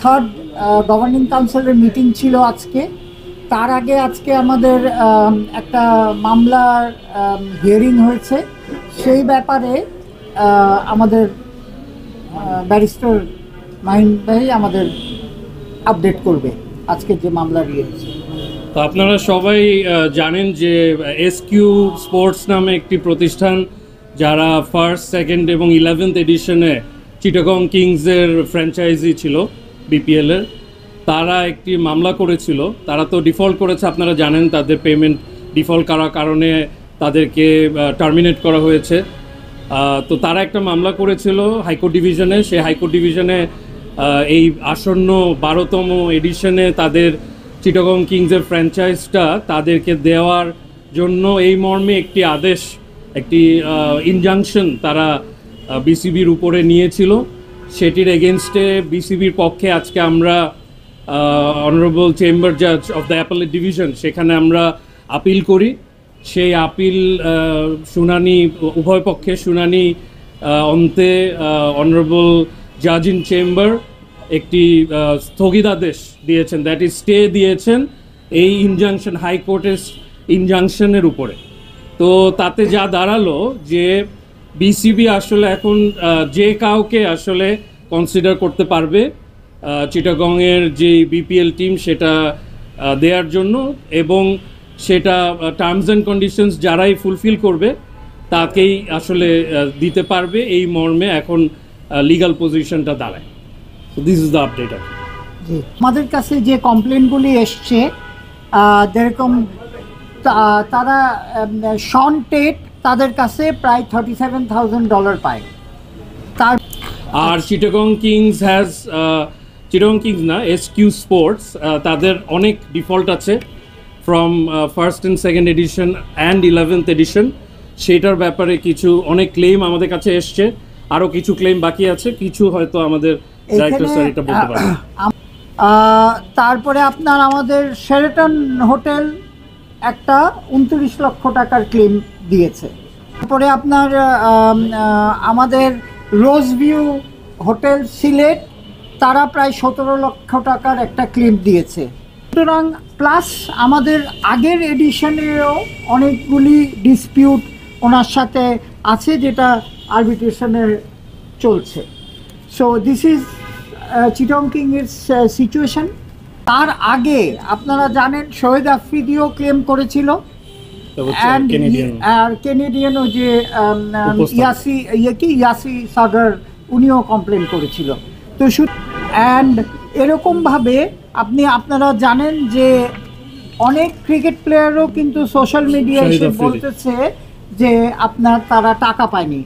Third governing কাউন্সিলের meeting ছিল আজকে। তার আগে আজকে আমাদের একটা মামলার হিয়ারিং হয়েছে। সেই ব্যাপারে আমাদের ব্যারিস্টার মাহিন ভাই আমাদের আপডেট করবে আজকে যে মামলা রয়েছে। তো আপনারা সবাই জানেন যে এসকিউ স্পোর্টস নামে একটি প্রতিষ্ঠান, যারা ফার্স্ট, সেকেন্ড এবং 11th এডিশনে চিটাগং কিংসের ফ্র্যাঞ্চাইজি ছিল বিপিএলের, তারা একটি মামলা করেছিল। তারা তো ডিফল্ট করেছে, আপনারা জানেন। তাদের পেমেন্ট ডিফল্ট করার কারণে তাদেরকে টার্মিনেট করা হয়েছে। তো তারা একটা মামলা করেছিল হাইকোর্ট ডিভিশনে। সেই হাইকোর্ট ডিভিশনে এই আসন্ন 12তম এডিশনে তাদের চিটাগং কিংসের ফ্র্যাঞ্চাইজটা তাদেরকে দেওয়ার জন্য এই মর্মে একটি আদেশ, একটি ইনজাংশন তারা বিসিবির উপরে নিয়েছিল। সেটির এগেনস্টে বিসিবির পক্ষে আজকে আমরা অনারেবল চেম্বার জাজ অফ দ্য অ্যাপেলেট ডিভিশন, সেখানে আমরা আপিল করি। সেই আপিল শুনানি, উভয় পক্ষের শুনানি অন্তে অনারেবল জাজ ইন চেম্বার একটি স্থগিতাদেশ দিয়েছেন, দ্যাট ইজ স্টে দিয়েছেন এই ইনজাংশন, হাইকোর্টের ইনজাংশনের উপরে। তো তাতে যা দাঁড়ালো যে বিসিবি আসলে এখন যে কাউকে আসলে কনসিডার করতে পারবে চিটাগংয়ের যে বিপিএল টিম সেটা দেওয়ার জন্য, এবং সেটা টার্মস অ্যান্ড কন্ডিশনস যারাই ফুলফিল করবে তাকেই আসলে দিতে পারবে, এই মর্মে এখন লিগাল পজিশনটা দাঁড়ায়। So this is the update. আমাদের কাছে যে কমপ্লেনগুলি এসছে, যেরকম তারা শন টেট তাদের কাছে প্রায় $37,000 পায়। তার আর চিটাগং কিংস না, এসকিউ স্পোর্টস, তাদের অনেক ডিফল্ট আছে from first and second edition and 11th edition. সেটার ব্যাপারে কিছু অনেক ক্লেম আমাদের কাছে এসছে, আরও কিছু ক্লেম বাকি আছে, কিছু হয়তো আমাদের ডাইরেক্টর স্যার এটা বলতে পারবেন। তারপরে আপনার আমাদের শেরাটন হোটেল একটা 29 লক্ষ টাকার ক্লেম দিয়েছে। তারপরে আপনার আমাদের রোজ ভিউ হোটেল সিলেট, তারা প্রায় 17 লক্ষ টাকার একটা ক্লেম দিয়েছে। সুতরাং প্লাস আমাদের আগের এডিশনেরও অনেকগুলি ডিসপিউট ওনার সাথে আছে, যেটা আরবিট্রেশনের চলছে। সো দিস ইজ চিটাগং কিংয়ের সিচুয়েশন। তার আগে আপনারা জানেন শহীদ আফ্রিদিও ক্লেম করেছিল, অ্যান্ড আর কেনেডিয়ানও যে ইয়াসি সাগর, উনিও কমপ্লেন করেছিল। তো অ্যান্ড এরকমভাবে আপনারা জানেন যে অনেক ক্রিকেট প্লেয়ারও কিন্তু সোশ্যাল মিডিয়ায় এসে বলতেছে যে তারা টাকা পায়নি।